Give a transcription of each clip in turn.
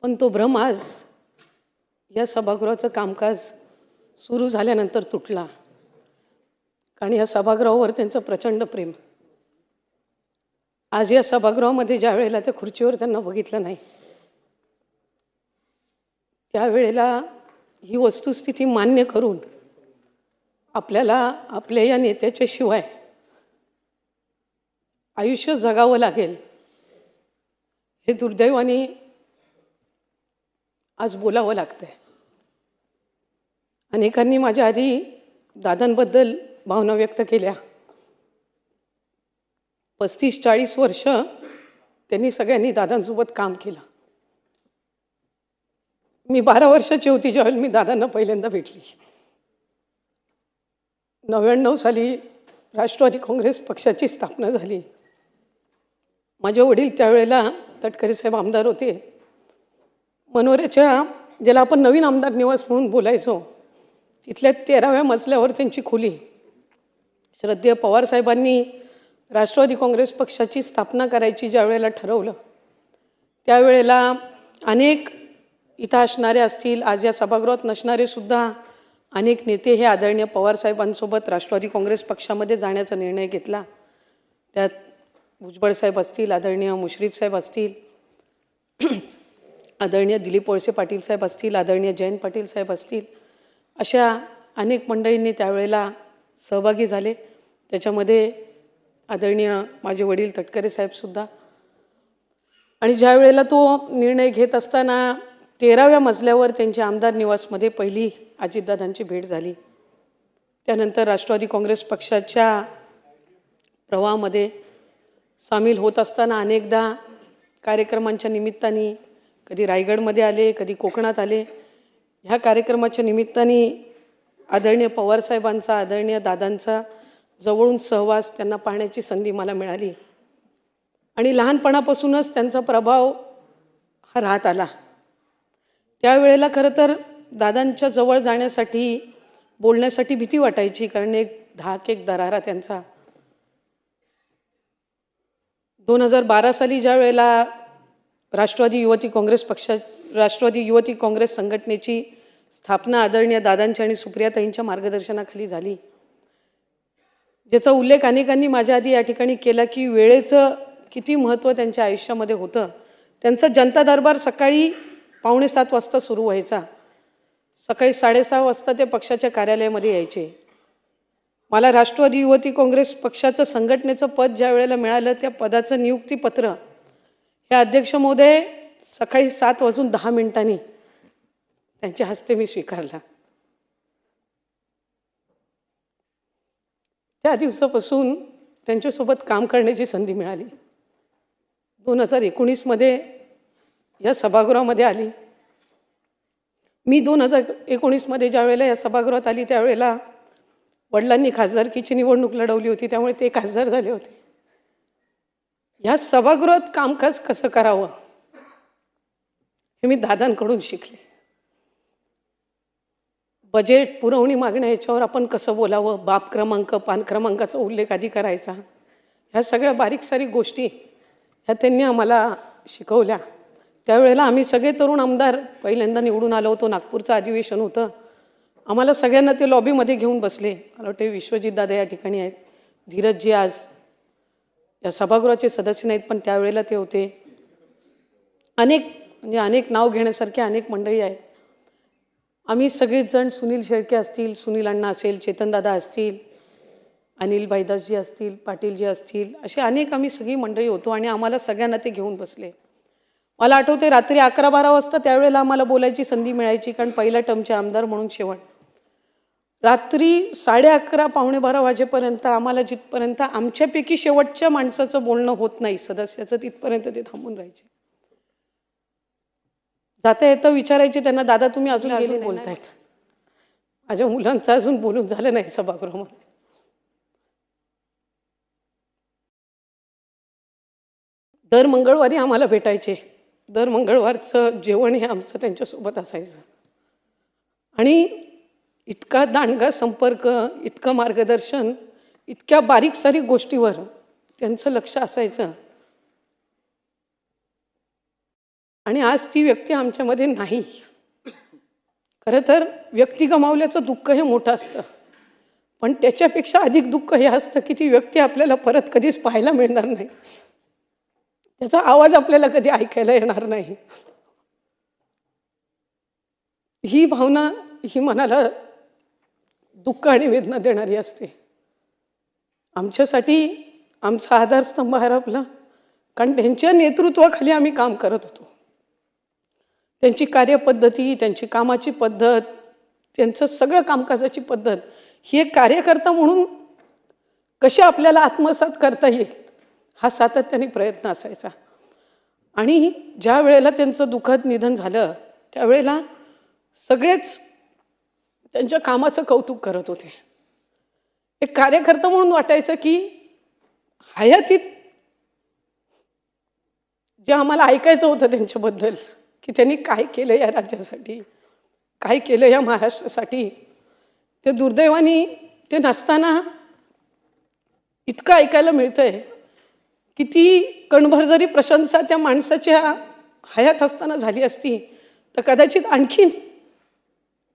पण तो भ्रम आज या सभागृहाचं कामकाज सुरू झाल्यानंतर तुटला. कारण या सभागृहावर त्यांचं प्रचंड प्रेम. आज या सभागृहामध्ये ज्या वेळेला त्या खुर्चीवर त्यांना बघितलं नाही, त्यावेळेला ही वस्तुस्थिती मान्य करून आपल्याला आपल्या या नेत्याच्या शिवाय आयुष्य जगावं लागेल हे दुर्दैवाने आज बोलावं लागतंय. अनेकांनी माझ्या आधी दादांबद्दल भावना व्यक्त केल्या. 35-40 वर्ष त्यांनी सगळ्यांनी दादांसोबत काम केलं. मी 12 वर्षाची होती ज्यावेळेला मी दादांना पहिल्यांदा भेटली. 99 साली राष्ट्रवादी काँग्रेस पक्षाची स्थापना झाली. माझे वडील त्यावेळेला तटकरे साहेब आमदार होते. मनोऱ्याच्या ज्याला आपण नवीन आमदार निवास म्हणून बोलायचो, तिथल्या 13व्या मजल्यावर त्यांची खोली. श्रद्धेय पवार साहेबांनी राष्ट्रवादी काँग्रेस पक्षाची स्थापना करायची ज्या वेळेला ठरवलं, त्यावेळेला अनेक इथं असणारे असतील, आज या सभागृहात नसणारे सुद्धा अनेक नेते हे आदरणीय पवार साहेबांसोबत राष्ट्रवादी काँग्रेस पक्षामध्ये जाण्याचा निर्णय घेतला. त्यात भुजबळ साहेब असतील, आदरणीय मुश्रीफ साहेब असतील, आदरणीय दिलीप वळसे पाटील साहेब असतील, आदरणीय जयंत पाटील साहेब असतील, अशा अनेक मंडळींनी त्यावेळेला सहभागी झाले. त्याच्यामध्ये आदरणीय माझे वडील तटकरे साहेबसुद्धा. आणि ज्या वेळेला तो निर्णय घेत असताना 13व्या मजल्यावर त्यांच्या आमदार निवासमध्ये पहिली अजितदादांची भेट झाली. त्यानंतर राष्ट्रवादी काँग्रेस पक्षाच्या प्रवाहामध्ये सामील होत असताना अनेकदा कार्यक्रमांच्या निमित्ताने कधी रायगडमध्ये आले, कधी कोकणात आले. ह्या कार्यक्रमाच्या निमित्ताने आदरणीय पवारसाहेबांचा, आदरणीय दादांचा जवळून सहवास त्यांना पाहण्याची संधी मला मिळाली. आणि लहानपणापासूनच त्यांचा प्रभाव हा राहत आला. त्यावेळेला खरं तर दादांच्या जवळ जाण्यासाठी, बोलण्यासाठी भीती वाटायची, कारण एक धाक, एक दरारा त्यांचा. 2012 साली ज्या वेळेला राष्ट्रवादी युवती काँग्रेस संघटनेची स्थापना आदरणीय दादांच्या आणि सुप्रियाताईंच्या मार्गदर्शनाखाली झाली, ज्याचा उल्लेख अनेकांनी माझ्या आधी या ठिकाणी केला की वेळेचं किती महत्त्व त्यांच्या आयुष्यामध्ये होतं. त्यांचा जनता दरबार सकाळी 6:45 वाजता सुरू व्हायचा. सकाळी 6:30 वाजता ते पक्षाच्या कार्यालयामध्ये यायचे. मला राष्ट्रवादी युवती काँग्रेस पक्षाचं संघटनेचं पद ज्या वेळेला मिळालं, त्या पदाचं नियुक्तीपत्र हे अध्यक्ष महोदय सकाळी 7:10 त्यांच्या हस्ते मी स्वीकारला. त्या दिवसापासून त्यांच्यासोबत काम करण्याची संधी मिळाली. 2019 या सभागृहामध्ये आली. मी 2019 ज्या वेळेला या सभागृहात आली, त्यावेळेला वडिलांनी खासदारकीची निवडणूक लढवली होती, त्यामुळे ते खासदार झाले होते. या सभागृहात कामकाज कसं करावं हे मी दादांकडून शिकले. बजेट, पुरवणी मागण्या याच्यावर आपण कसं बोलावं, बाब क्रमांक, पान क्रमांकाचा उल्लेख आधी करायचा, ह्या सगळ्या बारीक सारीक गोष्टी ह्या त्यांनी आम्हाला शिकवल्या. त्यावेळेला आम्ही सगळे तरुण आमदार पहिल्यांदा निवडून आलो होतो. नागपूरचं अधिवेशन होतं. आम्हाला सगळ्यांना ते लॉबीमध्ये घेऊन बसले. मला वाटते विश्वजित दादा या ठिकाणी आहेत, धीरजजी आज या सभागृहाचे सदस्य नाहीत, पण त्यावेळेला ते होते. अनेक नाव घेण्यासारखे अनेक मंडळी आहेत. आम्ही सगळेच जण, सुनील शेळके असतील, सुनील अण्णा असेल, चेतनदादा असतील, अनिल भाईदासजी असतील, पाटीलजी असतील, असे अनेक आम्ही सगळी मंडळी होतो. आणि आम्हाला सगळ्यांना ते घेऊन बसले. मला आठवते रात्री 11-12 वाजता त्यावेळेला आम्हाला बोलायची संधी मिळायची, कारण पहिल्या टर्मचे आमदार म्हणून शेवट. रात्री 11:30 -11:15 वाजेपर्यंत आम्हाला जिथपर्यंत आमच्यापैकी शेवटच्या माणसाचं बोलणं होत नाही, सदस्याचं, तिथपर्यंत ते थांबून राहायचे. जाता येतं विचारायचे त्यांना, दादा तुम्ही अजून बोलतायत? माझ्या मुलांचं अजून बोलून झालं नाही सभागृहामध्ये. दर मंगळवारी आम्हाला भेटायचे. दर मंगळवारचं जेवण हे आमचं त्यांच्यासोबत असायचं. आणि इतका दांडगा संपर्क, इतकं मार्गदर्शन, इतक्या बारीक सारीक गोष्टीवर त्यांचं लक्ष असायचं. आणि आज ती व्यक्ती आमच्यामध्ये नाही. खरं तर व्यक्ती गमावल्याचं दुःख हे मोठं असतं, पण त्याच्यापेक्षा अधिक दुःख हे असतं की ती व्यक्ती आपल्याला परत कधीच पाहायला मिळणार नाही, त्याचा आवाज आपल्याला कधी ऐकायला येणार नाही. ही भावना ही मनाला दुःख आणि वेदना देणारी असते. आमच्यासाठी आमचा आधारस्तंभ हरपला, कारण त्यांच्या नेतृत्वाखाली आम्ही काम करत होतो. त्यांची कार्यपद्धती, त्यांची कामाची पद्धत, त्यांचं सगळं कामकाजाची पद्धत ही एक कार्यकर्ता म्हणून कशी आपल्याला आत्मसात करता येईल हा सातत्याने प्रयत्न असायचा. आणि ज्या वेळेला त्यांचं दुःखद निधन झालं त्यावेळेला सगळेच त्यांच्या कामाचं कौतुक करत होते. एक कार्यकर्ता म्हणून वाटायचं की हयातीत जे आम्हाला ऐकायचं होतं त्यांच्याबद्दल की त्यांनी काय केलं या राज्यासाठी, काय केलं या महाराष्ट्रासाठी, ते दुर्दैवाने ते नसताना इतकं ऐकायला मिळतंय की ती कणभर जरी प्रशंसा त्या माणसाच्या हयात असताना झाली असती तर कदाचित आणखीन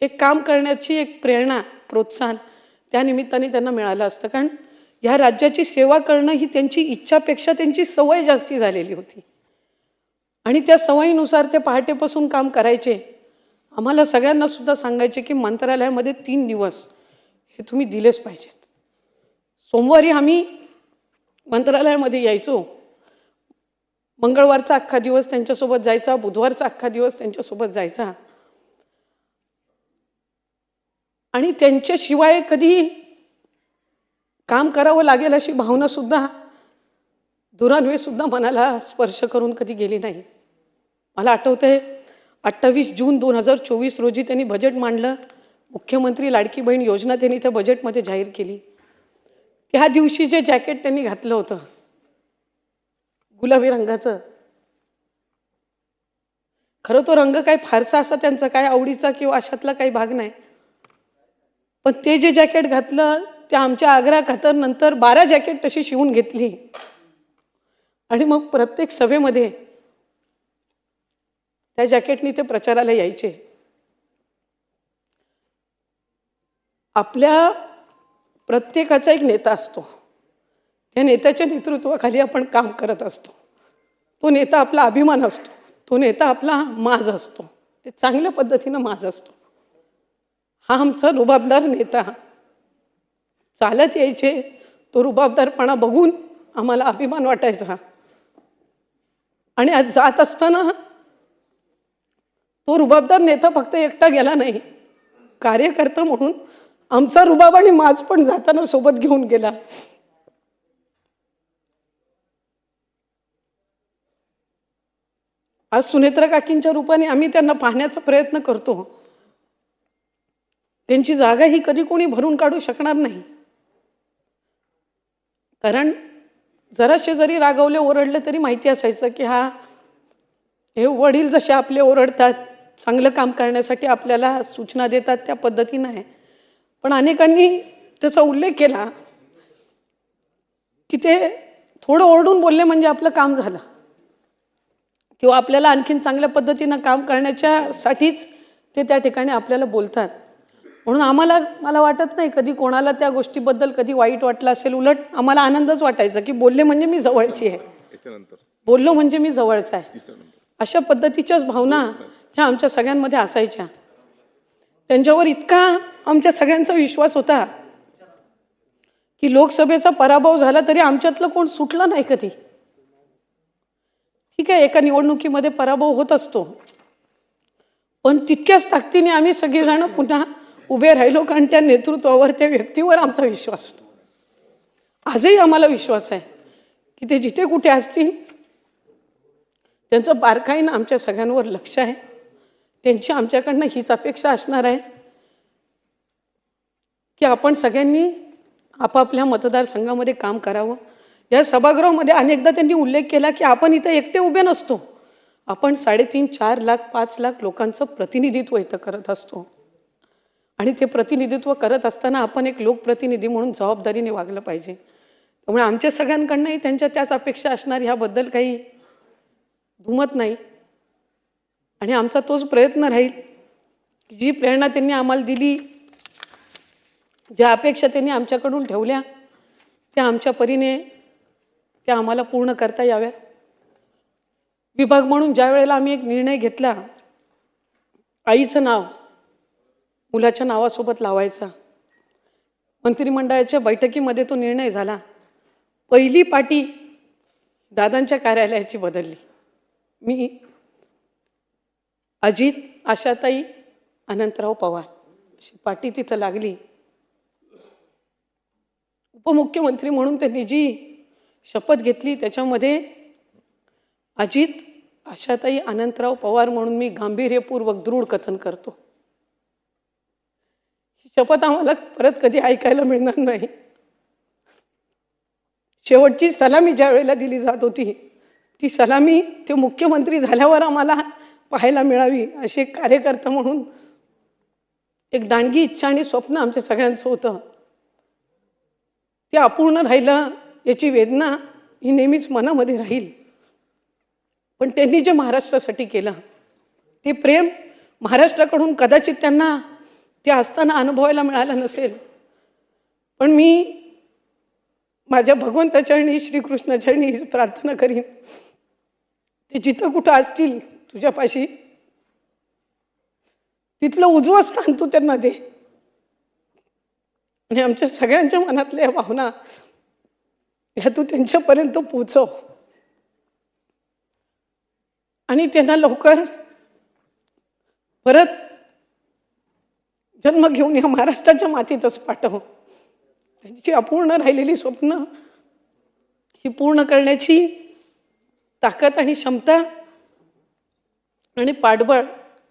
एक काम करण्याची एक प्रेरणा, प्रोत्साहन त्या निमित्ताने त्यांना मिळालं असतं. कारण ह्या राज्याची सेवा करणं ही त्यांची इच्छापेक्षा त्यांची सवय जास्ती झालेली होती आणि त्या सवयीनुसार ते पहाटेपासून काम करायचे. आम्हाला सगळ्यांना सुद्धा सांगायचे की मंत्रालयामध्ये 3 दिवस हे तुम्ही दिलेच पाहिजेत. सोमवारी आम्ही मंत्रालयामध्ये यायचो, मंगळवारचा अख्खा दिवस त्यांच्यासोबत जायचा, बुधवारचा अख्खा दिवस त्यांच्यासोबत जायचा आणि त्यांच्याशिवाय कधी काम करावं लागेल अशी भावना सुद्धा दुरान्वे सुद्धा मनाला स्पर्श करून कधी गेली नाही. मला आठवतंय 28 जून 2024 रोजी त्यांनी बजेट मांडलं. मुख्यमंत्री लाडकी बहीण योजना त्यांनी त्या बजेटमध्ये जाहीर केली. त्या दिवशी जे जॅकेट त्यांनी घातलं होतं गुलाबी रंगाचं, खरं तो रंग काय फारसा असा त्यांचा काय आवडीचा किंवा अशातला काही भाग नाही, पण ते जे जॅकेट घातलं ते आमच्या आग्रा खातर नंतर 12 जॅकेट तशी शिवून घेतली आणि मग प्रत्येक सभेमध्ये त्या जॅकेटनी ते प्रचाराला यायचे. आपल्या प्रत्येकाचा एक नेता असतो, त्या नेत्याच्या नेतृत्वाखाली आपण काम करत असतो. तो नेता आपला अभिमान असतो, तो नेता आपला माज असतो, ते चांगल्या पद्धतीनं माज असतो. हा आमचा रुबाबदार नेता चालत यायचे, तो रुबाबदारपणा बघून आम्हाला अभिमान वाटायचा. आणि आज जात असताना तो रुबाबदार नेता फक्त एकटा गेला नाही, कार्यकर्ता म्हणून आमचा रुबाब आणि माज पण जाताना सोबत घेऊन गेला. आज सुनेत्रा काकींच्या रूपाने आम्ही त्यांना पाहण्याचा प्रयत्न करतो. त्यांची जागा ही कधी कोणी भरून काढू शकणार नाही, कारण जराशे जरी रागवले ओरडले तरी माहिती असायचं की हे वडील जसे आपले ओरडतात, चांगलं काम करण्यासाठी आपल्याला सूचना देतात त्या पद्धतीनं आहे. पण अनेकांनी त्याचा उल्लेख केला की ते थोडं ओरडून बोलले म्हणजे आपलं काम झालं किंवा आपल्याला आणखीन चांगल्या पद्धतीनं काम करण्याच्यासाठीच ते त्या ठिकाणी आपल्याला बोलतात. म्हणून मला वाटत नाही कधी कोणाला त्या गोष्टीबद्दल कधी वाईट वाटलं असेल. उलट आम्हाला आनंदच वाटायचा की बोलले म्हणजे मी जवळची आहे, बोललो म्हणजे मी जवळचा आहे, अशा पद्धतीच्याच भावना ह्या आमच्या सगळ्यांमध्ये असायच्या. त्यांच्यावर इतका आमच्या सगळ्यांचा विश्वास होता की लोकसभेचा पराभव झाला तरी आमच्यातलं कोण सुटलं नाही कधी. ठीक आहे, एका निवडणुकीमध्ये पराभव होत असतो, पण तितक्याच ताकदीने आम्ही सगळेजण पुन्हा उभे राहिलो, कारण त्या नेतृत्वावर, त्या व्यक्तीवर आमचा विश्वास होता. आजही आम्हाला विश्वास आहे की ते जिथे कुठे असतील त्यांचं बारकाईनं आमच्या सगळ्यांवर लक्ष आहे. त्यांची आमच्याकडनं हीच अपेक्षा असणार आहे की आपण सगळ्यांनी आपापल्या मतदारसंघामध्ये काम करावं. या सभागृहामध्ये अनेकदा त्यांनी उल्लेख केला की आपण इथं एकटे उभे नसतो, आपण 3.5-4 लाख 5 लाख लोकांचं प्रतिनिधित्व इथं करत असतो आणि ते प्रतिनिधित्व करत असताना आपण एक लोकप्रतिनिधी म्हणून जबाबदारीने वागलं पाहिजे. त्यामुळे आमच्या सगळ्यांकडनंही त्यांच्या त्याच अपेक्षा असणार, ह्याबद्दल काही दुमत नाही. आणि आमचा तोच प्रयत्न राहील की जी प्रेरणा त्यांनी आम्हाला दिली, ज्या अपेक्षा त्यांनी आमच्याकडून ठेवल्या, त्या आमच्या परीने त्या आम्हाला पूर्ण करता याव्यात. विभाग म्हणून ज्या वेळेला आम्ही एक निर्णय घेतला, आईचं नाव मुलाच्या नावासोबत लावायचा, मंत्रिमंडळाच्या बैठकीमध्ये तो निर्णय झाला. पहिली पाटी दादांच्या कार्यालयाची बदलली. मी अजित, आशाताई, अनंतराव पवार अशी पाटी तिथं लागली. उपमुख्यमंत्री म्हणून त्यांनी जी शपथ घेतली त्याच्यामध्ये अजित, आशाताई, अनंतराव पवार म्हणून मी गांभीर्यपूर्वक दृढ कथन करतो. ही शपथ आम्हाला परत कधी ऐकायला मिळणार नाही. शेवटची सलामी ज्या वेळेला दिली जात होती, ती सलामी ते मुख्यमंत्री झाल्यावर आम्हाला पाहायला मिळावी अशी एक कार्यकर्ता म्हणून एक दांडगी इच्छा आणि स्वप्न आमच्या सगळ्यांचं होतं. ते अपूर्ण राहिलं याची वेदना ही नेहमीच मनामध्ये राहील. पण त्यांनी जे महाराष्ट्रासाठी केलं ते प्रेम महाराष्ट्राकडून कदाचित त्यांना ते असताना अनुभवायला मिळालं नसेल. पण मी माझ्या भगवंताचरणी, श्रीकृष्णाचरणी हीच प्रार्थना करीन, ते जिथं कुठं असतील तुझ्यापाशी, तिथलं उजवं स्थान तू त्यांना दे आणि आमच्या सगळ्यांच्या मनातल्या भावना ह्या तू त्यांच्यापर्यंत पोहोचव आणि त्यांना लवकर परत जन्म घेऊन या महाराष्ट्राच्या मातीतच पाठव. त्यांची अपूर्ण राहिलेली स्वप्न ही पूर्ण करण्याची ताकद आणि क्षमता आणि पाठबळ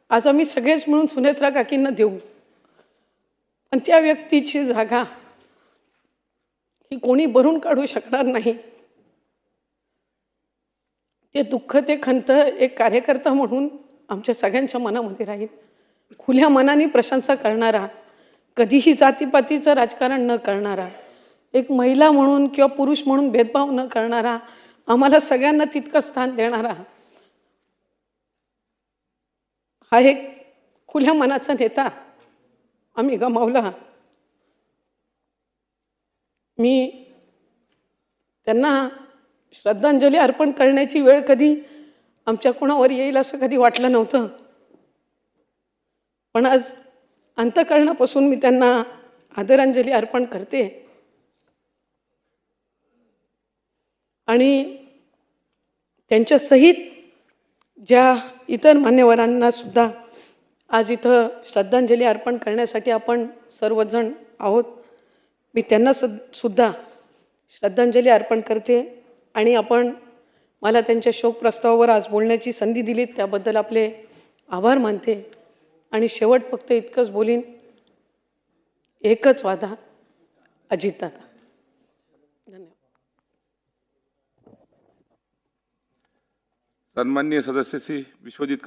आज आम्ही सगळेच मिळून सुनेत्रा काकींना देऊ. पण त्या व्यक्तीची जागा ही कोणी भरून काढू शकणार नाही. ते दुःख, ते खंत एक कार्यकर्ता म्हणून आमच्या सगळ्यांच्या मनामध्ये राहील. खुल्या मनाने प्रशंसा करणारा, कधीही जातीपातीचं राजकारण न करणारा, एक महिला म्हणून किंवा पुरुष म्हणून भेदभाव न करणारा, आम्हाला सगळ्यांना तितकं स्थान देणारा हा एक खुल्या मनाचा नेता आम्ही गमावला. मी त्यांना श्रद्धांजली अर्पण करण्याची वेळ कधी आमच्या कोणावर येईल असं कधी वाटलं नव्हतं. पण आज अंतःकरणापासून मी त्यांना आदरांजली अर्पण करते. आणि त्यांच्या सहित ज्या इतर मान्यवरांना सुद्धा आज इथं श्रद्धांजली अर्पण करण्यासाठी आपण सर्वजण आहोत, मी त्यांना सुद्धा श्रद्धांजली अर्पण करते. आणि आपण मला त्यांच्या शोक प्रस्तावावर आज बोलण्याची संधी दिली त्याबद्दल आपले आभार मानते. आणि शेवट फक्त इतकंच बोलीन, एकच वादा, अजितदादा. धन्यवाद. सन्माननीय सदस्य श्री विश्वजित